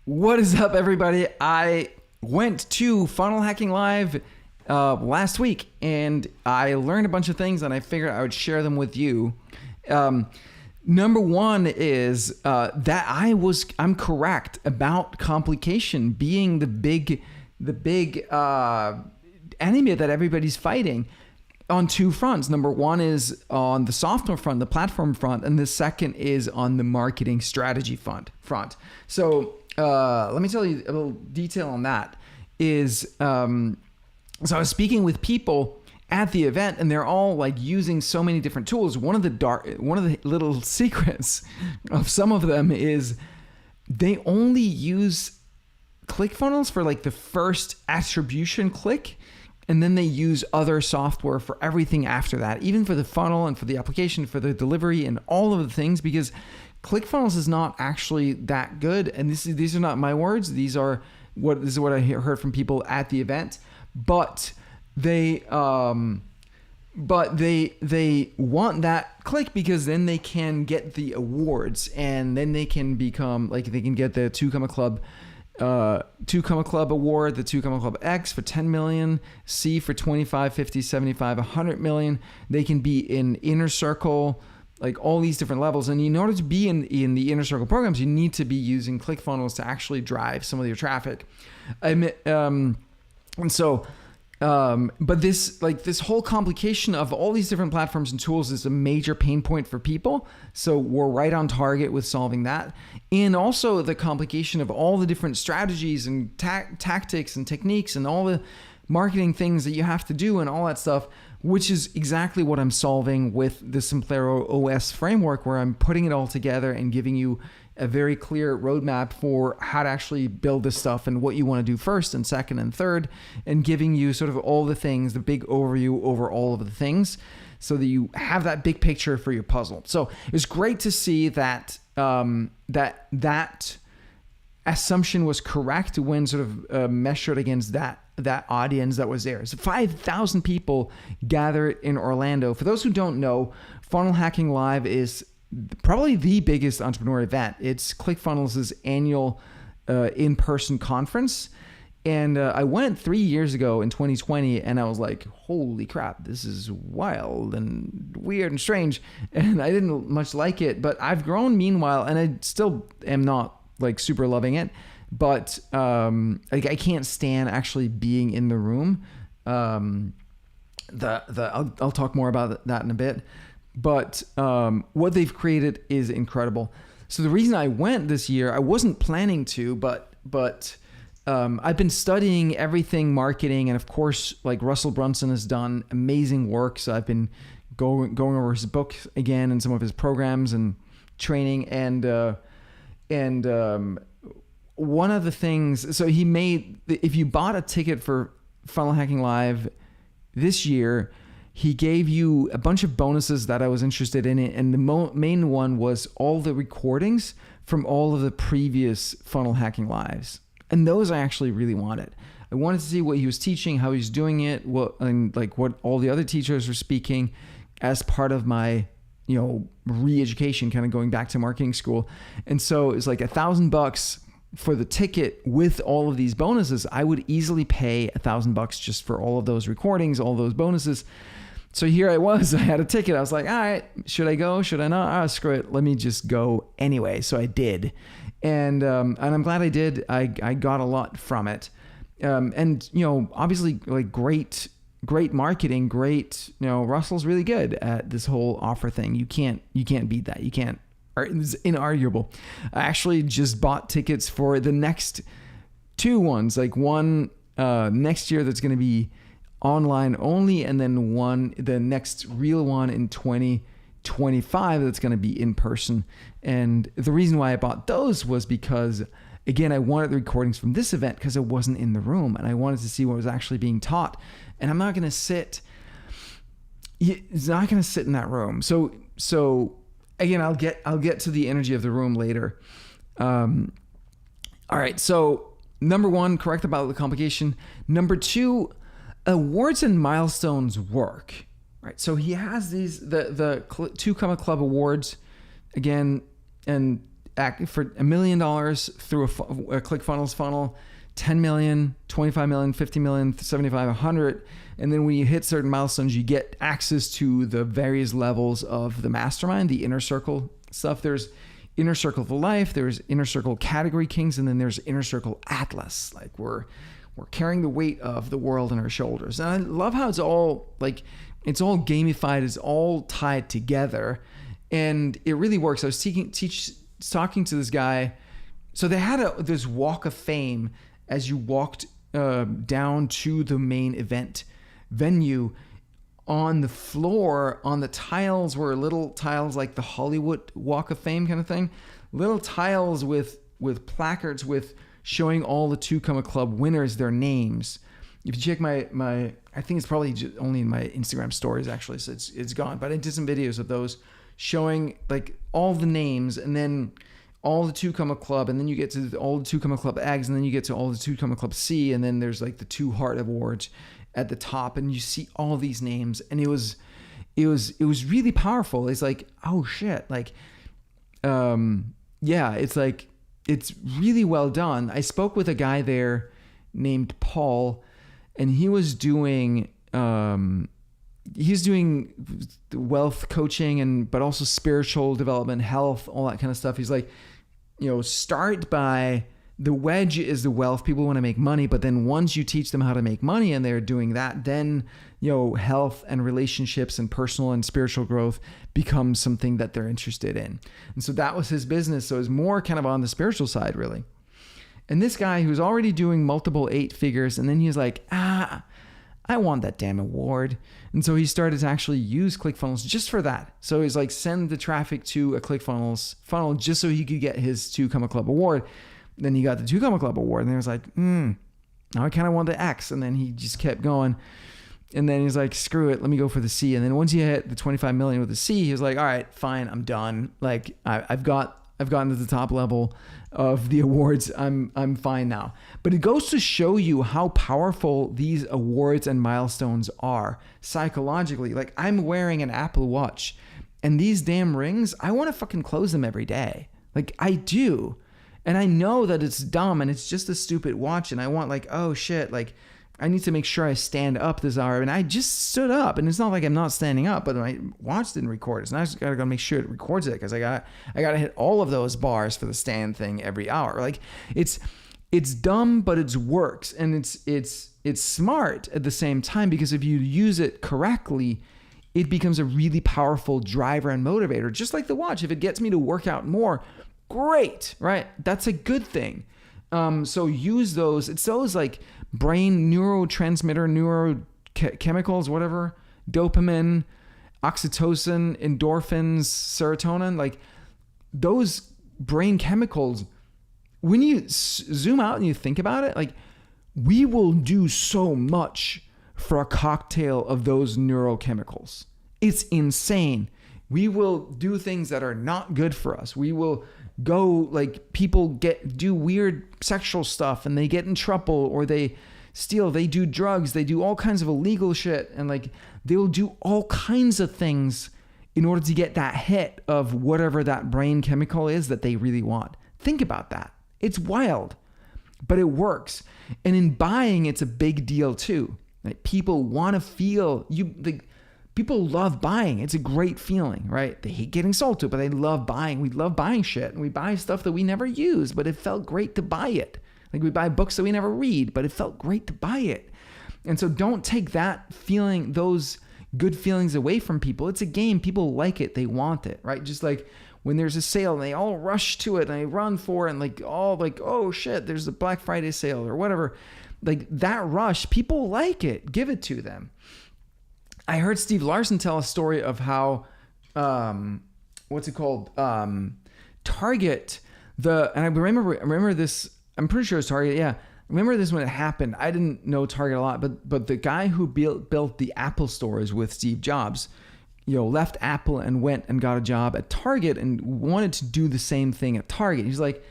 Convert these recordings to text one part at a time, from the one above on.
What is up, everybody? I went to Funnel Hacking Live last week, and I learned a bunch of things, and I figured I would share them with you. Number one is that I'm correct about complication being the big enemy that everybody's fighting on two fronts. Number one is on the software front, the platform front, and the second is on the marketing strategy front. So let me tell you a little detail on that. So I was speaking with people at the event, and they're all like using so many different tools. One of the little secrets of some of them is they only use ClickFunnels for like the first attribution click, and then they use other software for everything after that, even for the funnel and for the application, for the delivery and all of the things, because ClickFunnels is not actually that good. And these are not my words. This is what I heard from people at the event. But they want that click because then they can get the awards, and then they can become like, they can get the Two Comma Club award, the Two Comma Club X for 10 million, C for 25, 50, 75, 100 million. They can be in Inner Circle, like all these different levels. And in order to be in the Inner Circle programs, you need to be using ClickFunnels to actually drive some of your traffic. But this whole complication of all these different platforms and tools is a major pain point for people. So we're right on target with solving that. And also the complication of all the different strategies and tactics and techniques and all the marketing things that you have to do and all that stuff, which is exactly what I'm solving with the Simplero OS framework, where I'm putting it all together and giving you a very clear roadmap for how to actually build this stuff and what you want to do first and second and third, and giving you sort of all the things, the big overview over all of the things, so that you have that big picture for your puzzle. So it was great to see that that assumption was correct when sort of measured against that audience that was there. So 5,000 people gathered in Orlando. For those who don't know, Funnel Hacking Live is probably the biggest entrepreneur event. It's ClickFunnels' annual in-person conference. And I went 3 years ago in 2020, and I was like, holy crap, this is wild and weird and strange. And I didn't much like it, but I've grown meanwhile, and I still am not like super loving it. But like, I can't stand actually being in the room. I'll talk more about that in a bit. But what they've created is incredible. So the reason I went this year, I wasn't planning to, but I've been studying everything marketing, and of course, like Russell Brunson has done amazing work. So I've been going over his book again and some of his programs and training, and one of the things. So he made, if you bought a ticket for Funnel Hacking Live this year, he gave you a bunch of bonuses that I was interested in, and the main one was all the recordings from all of the previous Funnel Hacking Lives. And those I actually really wanted. I wanted to see what he was teaching, how he's doing it, what all the other teachers were speaking as part of my, re-education, kind of going back to marketing school. And so it's like $1,000 for the ticket with all of these bonuses. I would easily pay $1,000 just for all of those recordings, all those bonuses. So here I was, I had a ticket. I was like, all right, should I go? Should I not? Oh, screw it. Let me just go anyway. So I did. And I'm glad I did. I got a lot from it. And, obviously, like great marketing, great, Russell's really good at this whole offer thing. You can't beat that. You can't. It's inarguable. I actually just bought tickets for the next two ones, like one next year that's going to be online only, and then the next real one in 2025 that's going to be in person. And the reason why I bought those was because, again, I wanted the recordings from this event because I wasn't in the room, and I wanted to see what was actually being taught. And I'm not going to sit. It's not going to sit in that room. So again, I'll get to the energy of the room later. All right. So number one, correct about the complication. Number two, awards and milestones work. Right. So he has these the Two Comma Club awards again, and for $1 million through a ClickFunnels funnel, 10 million, 25 million, 50 million, 75, 100. And then when you hit certain milestones, you get access to the various levels of the mastermind, the inner circle stuff. There's inner circle for life, there's inner circle category kings, and then there's inner circle atlas. Like we're carrying the weight of the world on our shoulders. And I love how it's all gamified, it's all tied together, and it really works. I was talking to this guy. So they had this walk of fame as you walked down to the main event venue. On the floor, on the tiles were little tiles like the Hollywood Walk of Fame kind of thing. Little tiles with placards with showing all the Two Comma Club winners, their names. If you check my I think it's probably just only in my Instagram stories actually, so it's gone. But I did some videos of those showing like all the names, and then all the Two Comma Club, and then you get to all the Two Comma Club eggs, and then you get to all the Two Comma Club C, and then there's like the Two Heart Awards at the top, and you see all these names, and it was really powerful. It's like, oh shit, like it's like, it's really well done. I spoke with a guy there named Paul, and he was doing wealth coaching but also spiritual development, health, all that kind of stuff. He's like, start by, the wedge is the wealth. People want to make money, but then once you teach them how to make money and they're doing that, then, health and relationships and personal and spiritual growth becomes something that they're interested in. And so that was his business. So it was more kind of on the spiritual side, really. And this guy who was already doing multiple 8 figures, and then he was like, I want that damn award. And so he started to actually use ClickFunnels just for that. So he's like, send the traffic to a ClickFunnels funnel just so he could get his Two Comma Club award. Then he got the Two Comma Club award, and he was like, now I kind of want the X. And then he just kept going. And then he's like, screw it, let me go for the C. And then once he hit the 25 million with the C, he was like, all right, fine, I'm done. Like I've gotten to the top level of the awards. I'm fine now. But it goes to show you how powerful these awards and milestones are psychologically. Like, I'm wearing an Apple Watch, and these damn rings, I want to fucking close them every day. Like, I do. And I know that it's dumb and it's just a stupid watch, and I want, like, oh shit, like, I need to make sure I stand up this hour. And I just stood up, and it's not like I'm not standing up, but my watch didn't record it. So now I just gotta go make sure it records it, because I gotta hit all of those bars for the stand thing every hour. Like, it's dumb, but it works, and it's smart at the same time, because if you use it correctly, it becomes a really powerful driver and motivator. Just like the watch, if it gets me to work out more, great, right? That's a good thing. So use those. It's those like brain neurotransmitter, neurochemicals, whatever, dopamine, oxytocin, endorphins, serotonin, like those brain chemicals. When you zoom out and you think about it, like, we will do so much for a cocktail of those neurochemicals. It's insane. We will do things that are not good for us. We will go, like, people do weird sexual stuff and they get in trouble, or they steal, they do drugs, they do all kinds of illegal shit, and like, they'll do all kinds of things in order to get that hit of whatever that brain chemical is that they really want. Think about that. It's wild, but it works. And in buying, it's a big deal too. Like, people want to feel people love buying. It's a great feeling, right? They hate getting sold to, but they love buying. We love buying shit, and we buy stuff that we never use, but it felt great to buy it. Like, we buy books that we never read, but it felt great to buy it. And so don't take that feeling, those good feelings away from people. It's a game. People like it. They want it, right? Just like when there's a sale and they all rush to it and they run for it, and like, all like, oh shit, there's a Black Friday sale or whatever. Like, that rush, people like it. Give it to them. I heard Steve Larson tell a story of how, Target, and I remember this, I'm pretty sure it's Target, yeah. I remember this when it happened. I didn't know Target a lot, but the guy who built the Apple stores with Steve Jobs, left Apple and went and got a job at Target and wanted to do the same thing at Target. He's like,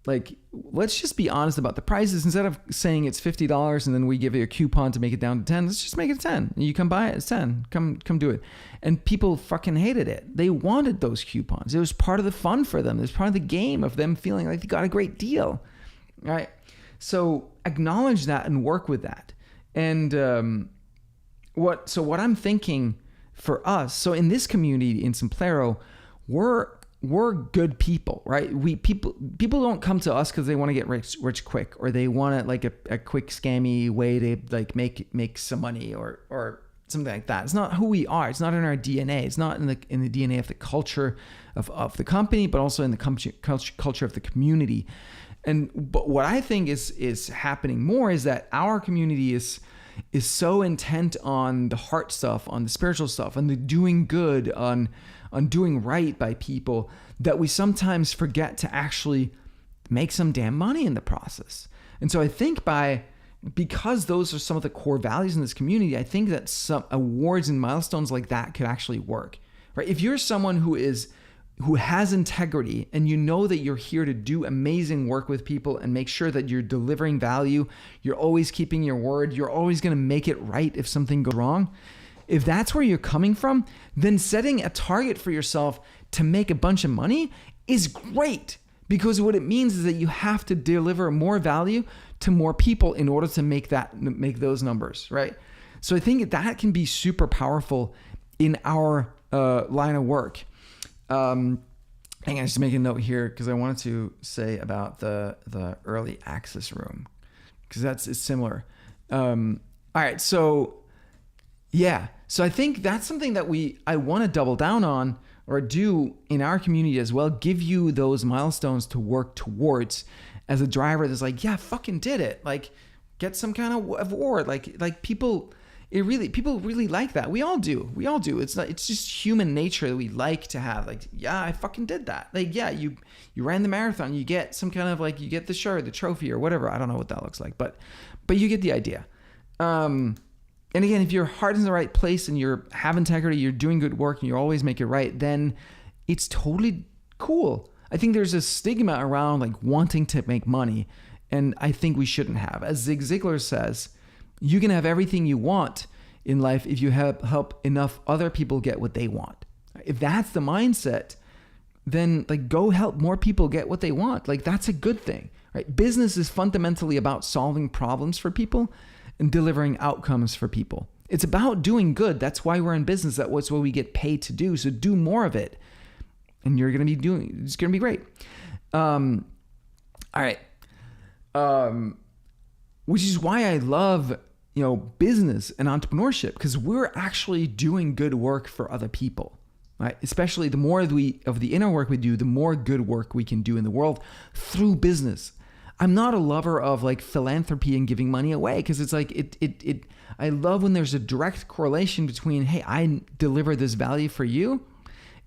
like, let's just be honest about the prices. Instead of saying it's $50 and then we give you a coupon to make it down to 10, let's just make it 10. You come buy it, it's 10. Come do it. And people fucking hated it. They wanted those coupons. It was part of the fun for them. It was part of the game of them feeling like they got a great deal, right? So acknowledge that and work with that. And what I'm thinking for us, so in this community in Simplero, we're good people, right? People don't come to us because they want to get rich quick, or they want it like a quick scammy way to like make some money or something like that. It's not who we are. It's not in our DNA. It's not in the DNA of the culture of the company, but also in the culture of the community. But what I think is happening more is that our community is so intent on the heart stuff, on the spiritual stuff, on the doing good, on doing right by people, that we sometimes forget to actually make some damn money in the process. And so I think because those are some of the core values in this community, I think that some awards and milestones like that could actually work, right? If you're someone who has integrity and you know that you're here to do amazing work with people and make sure that you're delivering value, you're always keeping your word, you're always going to make it right if something goes wrong. If that's where you're coming from, then setting a target for yourself to make a bunch of money is great, because what it means is that you have to deliver more value to more people in order to make those numbers, right? So I think that can be super powerful in our line of work. Hang on, just make a note here because I wanted to say about the early access room, because it's similar. All right, so yeah, so I think that's something that I want to double down on or do in our community as well. Give you those milestones to work towards as a driver that's like, yeah, fucking did it. Like, get some kind of award. Like people really like that. We all do. It's just human nature that we like to have. Like, yeah, I fucking did that. Like, yeah, you ran the marathon. You get some kind of like, you get the shirt, the trophy or whatever. I don't know what that looks like, but you get the idea. And again, if your heart is in the right place and you have integrity, you're doing good work and you always make it right, then it's totally cool. I think there's a stigma around like wanting to make money, and I think we shouldn't have. As Zig Ziglar says, you can have everything you want in life if you help enough other people get what they want. If that's the mindset, then like go help more people get what they want. Like, that's a good thing, right? Business is fundamentally about solving problems for people and delivering outcomes for people. It's about doing good. That's why we're in business. That's what we get paid to do. So do more of it, and it's going to be great. All right. Which is why I love, business and entrepreneurship, because we're actually doing good work for other people, right? Especially the more of the inner work we do, the more good work we can do in the world through business. I'm not a lover of like philanthropy and giving money away, because it's like I love when there's a direct correlation between, hey, I deliver this value for you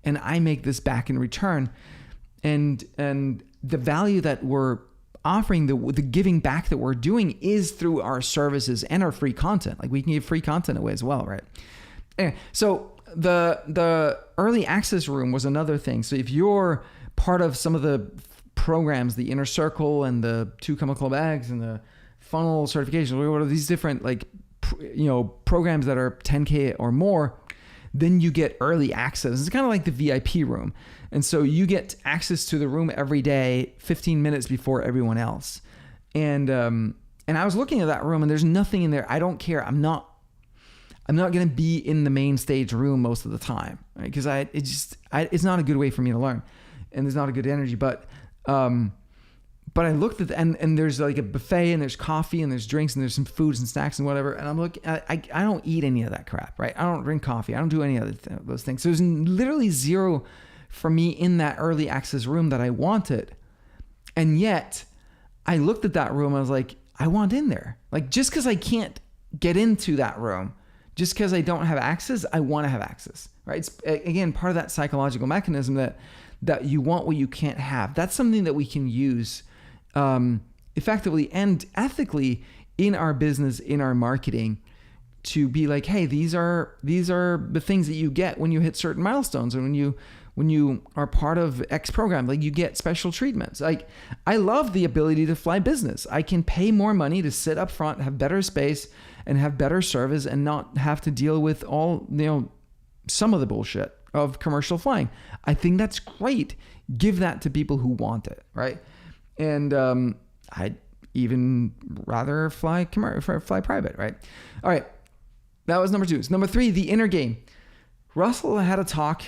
and I make this back in return, and the value that we're offering, the giving back that we're doing is through our services and our free content. Like, we can give free content away as well, right? Anyway, so the early access room was another thing. So if you're part of some of the programs, the Inner Circle and the 2 chemical bags and the funnel certification, what are these different programs that are 10K or more, then you get early access. It's kind of like the VIP room. And so you get access to the room every day, 15 minutes before everyone else. And I was looking at that room and there's nothing in there. I don't care. I'm not going to be in the main stage room most of the time, right? Because it's not a good way for me to learn, and there's not a good energy. But I looked at and there's like a buffet and there's coffee and there's drinks and there's some foods and snacks and whatever. And I'm looking, I don't eat any of that crap, right? I don't drink coffee. I don't do any of those things. So there's literally zero for me in that early access room that I wanted. And yet I looked at that room and I was like, I want in there. Like, just because I can't get into that room, just because I don't have access, I want to have access, right? It's, again, part of that psychological mechanism that you want what you can't have. That's something that we can use effectively and ethically in our business, in our marketing, to be like, hey, these are the things that you get when you hit certain milestones, and when you are part of X program, like you get special treatments. Like I love the ability to fly business. I can pay more money to sit up front, have better space and have better service and not have to deal with all, some of the bullshit of commercial flying. I think that's great. Give that to people who want it, right? And I'd even rather fly private, right? All right, that was number 2. So number 3, the inner game. Russell had a talk,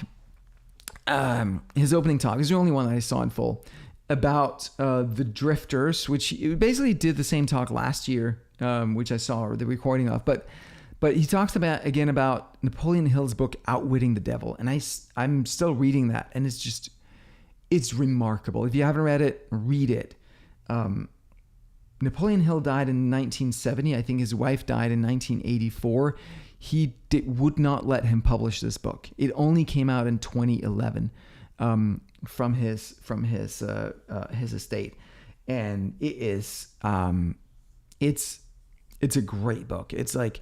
his opening talk, this is the only one that I saw in full, about the drifters, which he basically did the same talk last year, which I saw the recording of, but he talks about Napoleon Hill's book, Outwitting the Devil. And I'm still reading that, and it's remarkable. If you haven't read it, read it. Napoleon Hill died in 1970. I think his wife died in 1984. He would not let him publish this book. It only came out in 2011 from his estate, and it is it's a great book. It's like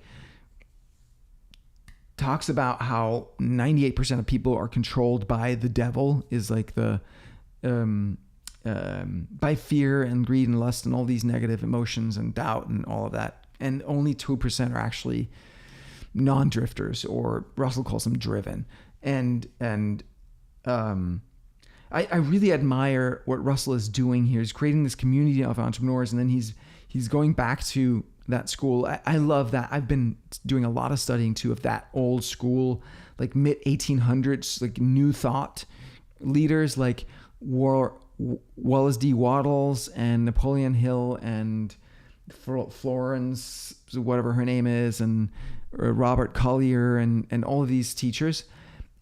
talks about how 98% of people are controlled by the devil, is like the by fear and greed and lust and all these negative emotions and doubt and all of that, and only 2% are actually non-drifters, or Russell calls them driven. And I really admire what Russell is doing here. He's creating this community of entrepreneurs, and then he's going back to that school. I love that. I've been doing a lot of studying too of that old school, like mid 1800s, like new thought leaders like Wallace D. Wattles and Napoleon Hill and Florence, whatever her name is, and Robert Collier and all of these teachers.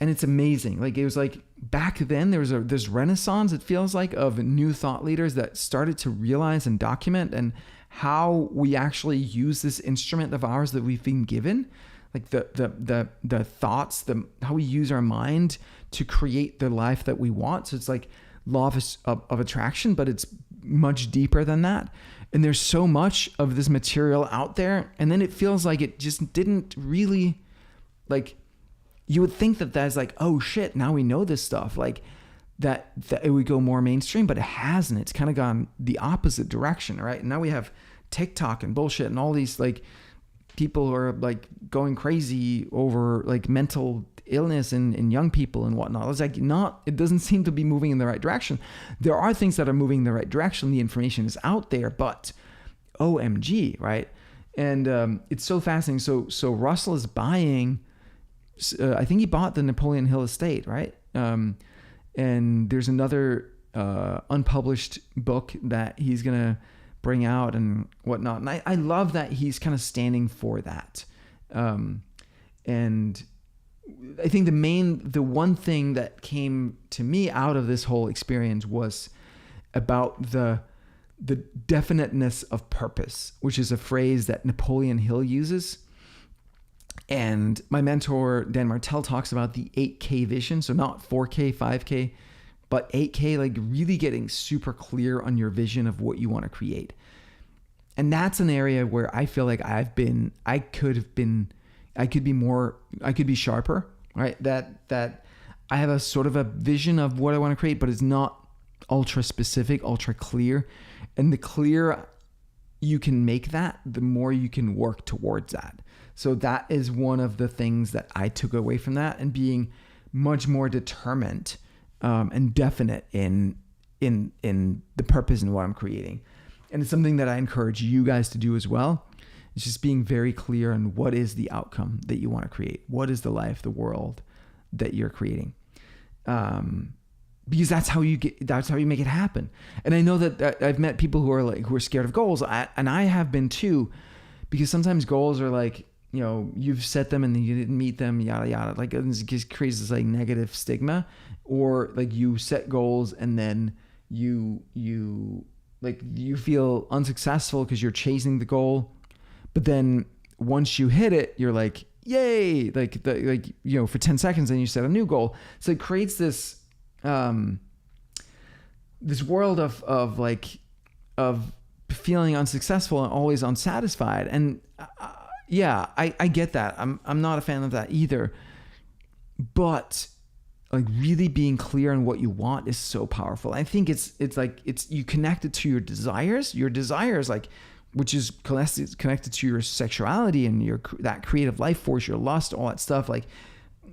And it's amazing. Like it was like back then there was this renaissance, it feels like, of new thought leaders that started to realize and document and how we actually use this instrument of ours that we've been given, like the thoughts, how we use our mind to create the life that we want. So it's like law of attraction, but it's much deeper than that. And there's so much of this material out there, and then it feels like it just didn't really, like, you would think that that's like, oh shit, now we know this stuff, like that it would go more mainstream, but it hasn't. It's kind of gone the opposite direction, right? And now we have TikTok and bullshit and all these like people who are like going crazy over like mental illness in young people and whatnot. It's like it doesn't seem to be moving in the right direction. There are things that are moving in the right direction. The information is out there, but OMG, right? And it's so fascinating. So Russell is buying, I think he bought the Napoleon Hill estate, right? And there's another unpublished book that he's going to bring out and whatnot. And I love that he's kind of standing for that. And I think the one thing that came to me out of this whole experience was about the definiteness of purpose, which is a phrase that Napoleon Hill uses. And my mentor, Dan Martell, talks about the 8K vision. So not 4K, 5K, but 8K, like really getting super clear on your vision of what you want to create. And that's an area where I feel like I could be sharper, right? That I have a sort of a vision of what I want to create, but it's not ultra specific, ultra clear. And the clearer you can make that, the more you can work towards that. So that is one of the things that I took away from that, and being much more determined and definite in the purpose and what I'm creating. And it's something that I encourage you guys to do as well. It's just being very clear on what is the outcome that you want to create. What is the life, the world that you're creating? Because that's how you make it happen. And I know that I've met people who are scared of goals, and I have been too, because sometimes goals are like, you've set them and then you didn't meet them, yada, yada. Like it just creates this like negative stigma, or like you set goals and then you feel unsuccessful because you're chasing the goal. But then once you hit it, you're like, yay, for 10 seconds, and you set a new goal. So it creates this, this world of feeling unsuccessful and always unsatisfied. And, I get that. I'm not a fan of that either. But like really being clear on what you want is so powerful. I think it's you connect it to your desires, like, which is connected to your sexuality and that creative life force, your lust, all that stuff. Like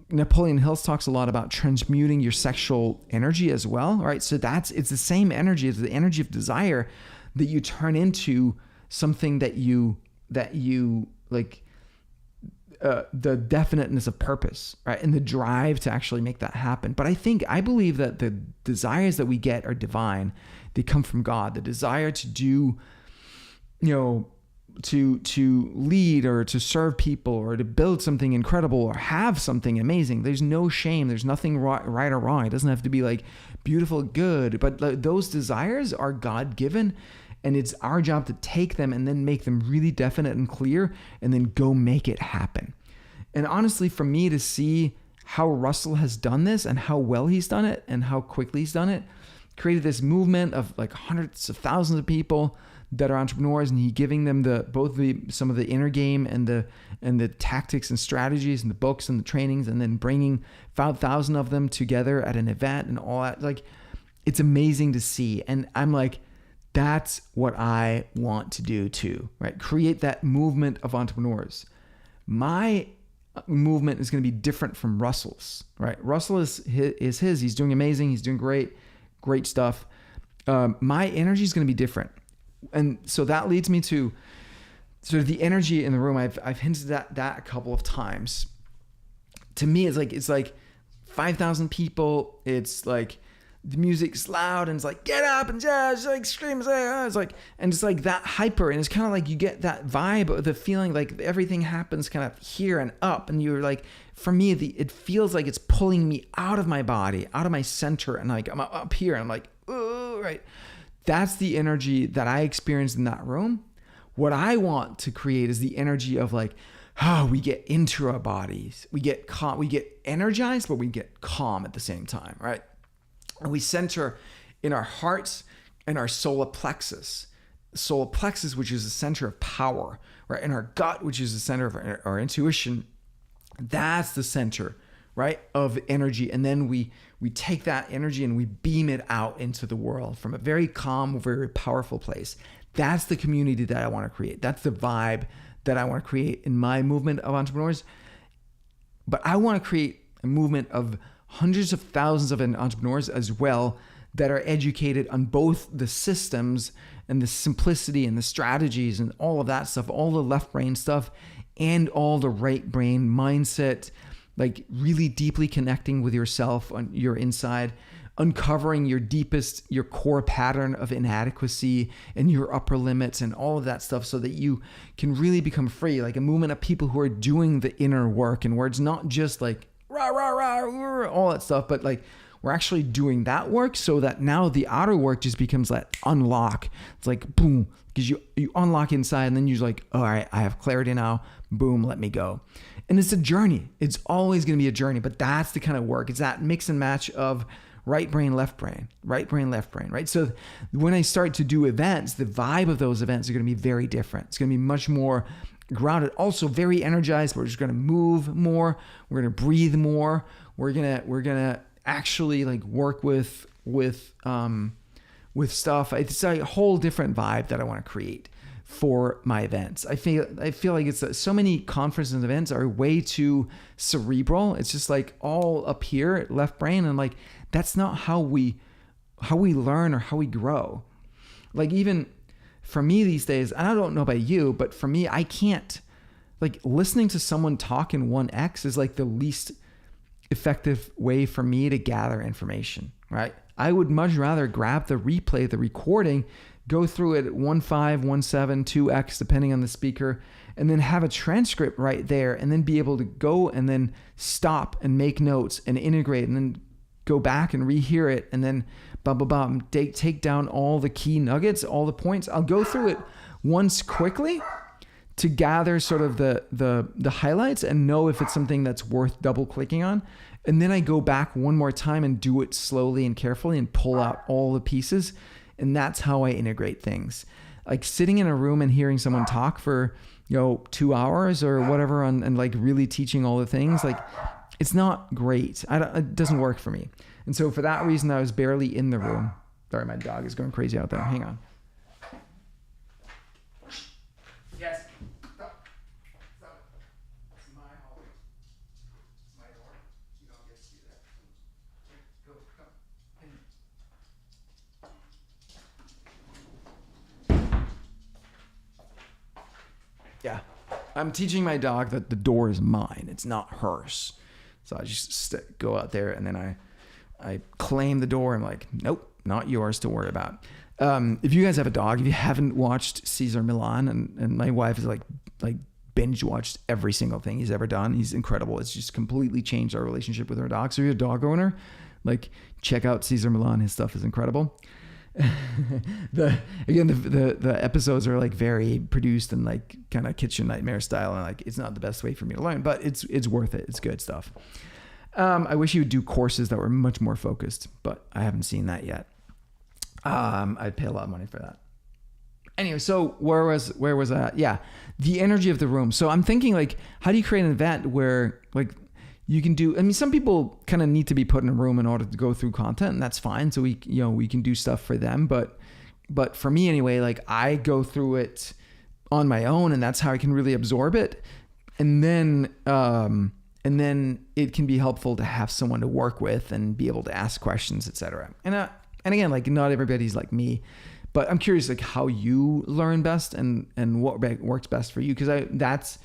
Napoleon Hill talks a lot about transmuting your sexual energy as well, right? So it's the same energy as the energy of desire that you turn into something that you like, the definiteness of purpose, right? And the drive to actually make that happen. But I believe that the desires that we get are divine. They come from God. The desire to do, to lead or to serve people or to build something incredible or have something amazing. There's no shame. There's nothing right or wrong. It doesn't have to be like beautiful, good, but those desires are God-given. And it's our job to take them and then make them really definite and clear and then go make it happen. And honestly, for me to see how Russell has done this and how well he's done it and how quickly he's done it, created this movement of like hundreds of thousands of people that are entrepreneurs, and he giving them some of the inner game and the tactics and strategies and the books and the trainings, and then bringing 5,000 of them together at an event and all that. Like, it's amazing to see. And I'm like, that's what I want to do too, right? Create that movement of entrepreneurs. My movement is going to be different from Russell's, right? Russell is his. He's doing amazing. He's doing great stuff. My energy is going to be different. And so that leads me to sort of the energy in the room. I've hinted at that a couple of times. To me, it's like 5,000 people. It's like, the music's loud and it's like, get up and just like scream. It's like, and it's like that hyper. And it's kind of like you get that vibe of the feeling like everything happens kind of here and up. And you're like, for me, it feels like it's pulling me out of my body, out of my center. And like, I'm up here and I'm like, oh, right. That's the energy that I experienced in that room. What I want to create is the energy of like, we get into our bodies. We get calm, we get energized, but we get calm at the same time, right? And we center in our hearts and our solar plexus. Solar plexus, which is the center of power, right? And our gut, which is the center of our intuition. That's the center, right, of energy. And then we take that energy and we beam it out into the world from a very calm, very powerful place. That's the community that I want to create. That's the vibe that I want to create in my movement of entrepreneurs. But I want to create a movement of hundreds of thousands of entrepreneurs as well that are educated on both the systems and the simplicity and the strategies and all of that stuff, all the left brain stuff and all the right brain mindset, like really deeply connecting with yourself on your inside, uncovering your core pattern of inadequacy and your upper limits and all of that stuff so that you can really become free, like a movement of people who are doing the inner work, and where it's not just like rah, rah, rah, all that stuff, but like we're actually doing that work so that now the outer work just becomes that unlock. It's like, boom, because you unlock inside and then you're like, all right, I have clarity now. Boom, let me go. And it's a journey. It's always going to be a journey, but that's the kind of work. It's that mix and match of right brain, left brain, right brain, left brain, right? So when I start to do events, the vibe of those events are going to be very different. It's going to be much more grounded, also very energized. We're just going to move more. We're going to breathe more. We're going to actually like work with stuff. It's a whole different vibe that I want to create for my events. I feel like it's so many conferences and events are way too cerebral. It's just like all up here, left brain, and like that's not how we learn or how we grow. Like even for me these days, and I don't know about you, but for me, I can't, like listening to someone talk in 1x is like the least effective way for me to gather information, right? I would much rather grab the replay, the recording, go through it at 1.5, 1.7, 2x, depending on the speaker, and then have a transcript right there, and then be able to go and then stop and make notes and integrate, and then go back and rehear it, and then take down all the key nuggets, all the points. I'll go through it once quickly to gather sort of the highlights and know if it's something that's worth double clicking on. And then I go back one more time and do it slowly and carefully and pull out all the pieces. And that's how I integrate things. Like sitting in a room and hearing someone talk for, 2 hours or whatever and like really teaching all the things, like it's not great. It doesn't work for me. And so for that reason, I was barely in the room. Sorry, my dog is going crazy out there. Hang on. Yes. Stop. It's my hallway. It's my door. You don't get to do that. Go. Come. Yeah. I'm teaching my dog that the door is mine. It's not hers. So I just go out there and then I claim the door. I'm like, nope, not yours to worry about. If you guys have a dog, if you haven't watched Cesar Millan, and my wife is like binge watched every single thing he's ever done. He's incredible. It's just completely changed our relationship with our dog. So if you're a dog owner, like check out Cesar Millan. His stuff is incredible. the episodes are like very produced and like kind of kitchen nightmare style, and like it's not the best way for me to learn, but it's worth it. It's good stuff. I wish you would do courses that were much more focused, but I haven't seen that yet. I'd pay a lot of money for that. Anyway, so where was I at? Yeah, the energy of the room. So I'm thinking like, how do you create an event where like you can do, I mean, some people kind of need to be put in a room in order to go through content, and that's fine. So we can do stuff for them, but for me anyway, like I go through it on my own, and that's how I can really absorb it. And then it can be helpful to have someone to work with and be able to ask questions, etc. And again, like not everybody's like me, but I'm curious like how you learn best and what works best for you. Cause that's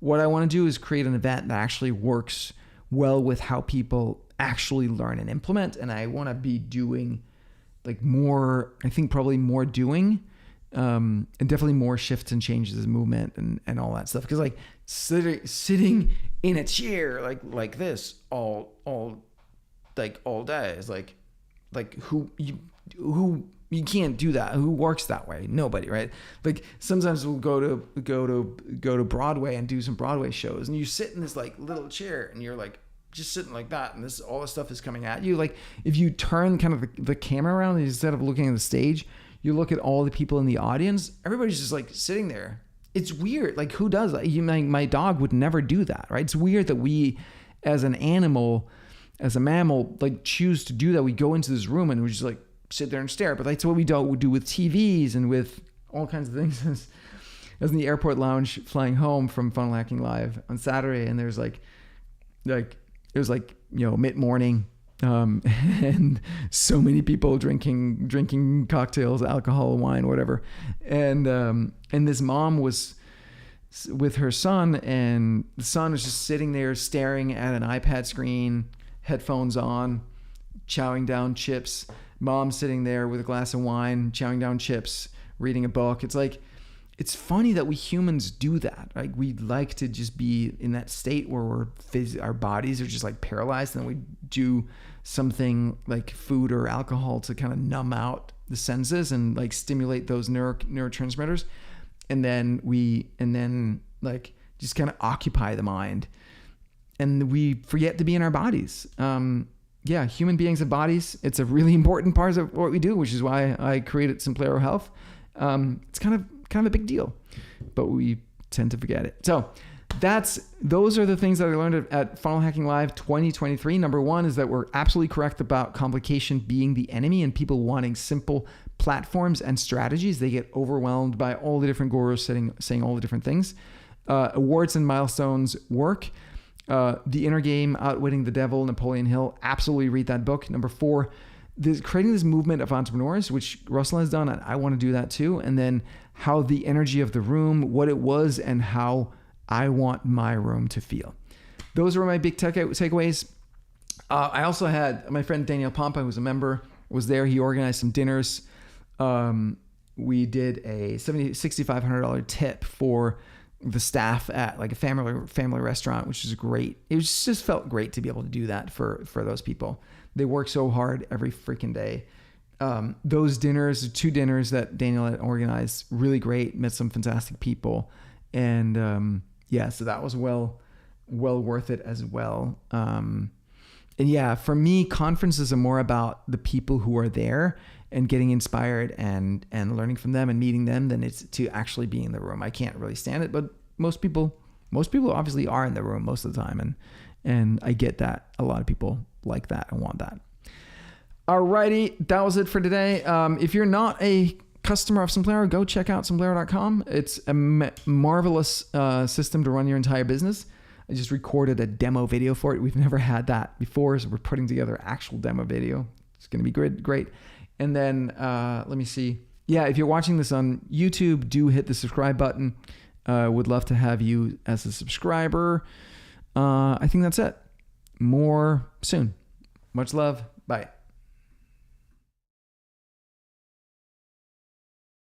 what I want to do, is create an event that actually works well with how people actually learn and implement. And I want to be doing like more, I think probably more doing, and definitely more shifts and changes in movement and all that stuff. Cause like sitting in a chair, like this all day is like who you can't do that. Who works that way? Nobody, right? Like sometimes we'll go to Broadway and do some Broadway shows, and you sit in this like little chair, and you're like just sitting like that, and all this stuff is coming at you. Like if you turn kind of the camera around, instead of looking at the stage, you look at all the people in the audience. Everybody's just like sitting there. It's weird. Like who does that? My dog would never do that, right? It's weird that we, as an animal, as a mammal, like choose to do that. We go into this room and we just like sit there and stare. But that's what we do with TVs and with all kinds of things. I was in the airport lounge flying home from Funnel Hacking Live on Saturday, and there's it was mid-morning, and so many people drinking cocktails, alcohol, wine, whatever, and this mom was with her son, and the son was just sitting there staring at an iPad screen, headphones on, chowing down chips. Mom sitting there with a glass of wine, chowing down chips, reading a book. It's like, it's funny that we humans do that. Like we like to just be in that state where our bodies are just like paralyzed, and then we do something like food or alcohol to kind of numb out the senses and like stimulate those neurotransmitters. And then like just kind of occupy the mind, and we forget to be in our bodies. Human beings have bodies. It's a really important part of what we do, which is why I created Simplero Health. It's kind of a big deal, but we tend to forget it. So those are the things that I learned at Funnel Hacking Live 2023. Number one is that we're absolutely correct about complication being the enemy and people wanting simple platforms and strategies. They get overwhelmed by all the different gurus saying all the different things. Awards and milestones work. The Inner Game, Outwitting the Devil, Napoleon Hill. Absolutely read that book. Number four, creating this movement of entrepreneurs, which Russell has done, and I want to do that too. And then how the energy of the room, what it was, and how I want my room to feel. Those were my big takeaways. I also had my friend Daniel Pompa, who's a member, was there. He organized some dinners. We did a $6,500 tip for the staff at like a family restaurant, which is great. It just felt great to be able to do that for those people. They work so hard every freaking day. Those dinners, 2 dinners that Daniel had organized, really great. Met some fantastic people, and so that was well worth it as well. And yeah, for me, conferences are more about the people who are there and getting inspired and learning from them and meeting them than it's to actually be in the room. I can't really stand it, but most people obviously are in the room most of the time, And I get that. A lot of people like that and want that. Alrighty, that was it for today. If you're not a customer of Simplero, go check out Simplero.com. It's a marvelous system to run your entire business. I just recorded a demo video for it. We've never had that before, so we're putting together actual demo video. It's going to be great. And then let me see. Yeah, if you're watching this on YouTube, do hit the subscribe button. Would love to have you as a subscriber. I think that's it. More soon. Much love. Bye.